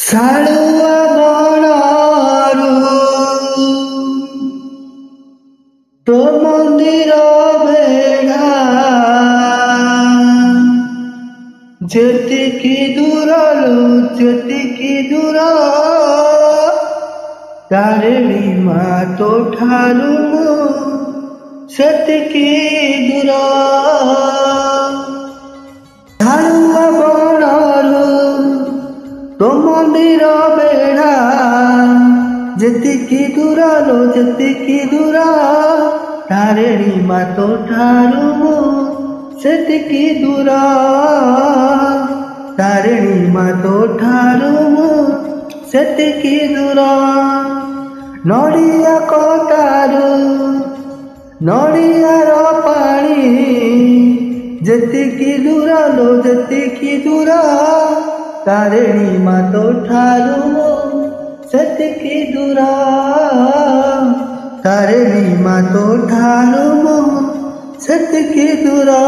ଶାଳୁଆ ବଣରୁ ତୋ ମନ୍ଦିର ବେଢ଼ା ଯେତିକି ଦୂରରୁ ଯେତିକି ଦୂର ତାରିଣୀ ମା ତୋ ଠାରୁ ସେତିକି ଦୂର। ଶାଳୁଆ ବଣରୁ ତୋ ମନ୍ଦିର ବେଢ଼ା ଯେତିକି ଦୂର ଲୋ ଯେତିକି ଦୂର ତାରିଣୀ ମା ତୋ ଠାରୁ ସେତିକି ଦୂର। ତାରିଣୀ ମା ତୋ ଠାରୁ ସେତିକି ଦୂର। ନଡ଼ିଆ କତାରୁ ନଡ଼ିଆର ପାଣି ଯେତିକି ଦୂର ଲୋ ଯେତିକି ଦୂର ତାରିଣୀ ମା ତୋ ଠାରୁ ସେତିକି ଦୂର। ତାରିଣୀ ମା ତୋ ଠାରୁ ସେତିକି ଦୂର।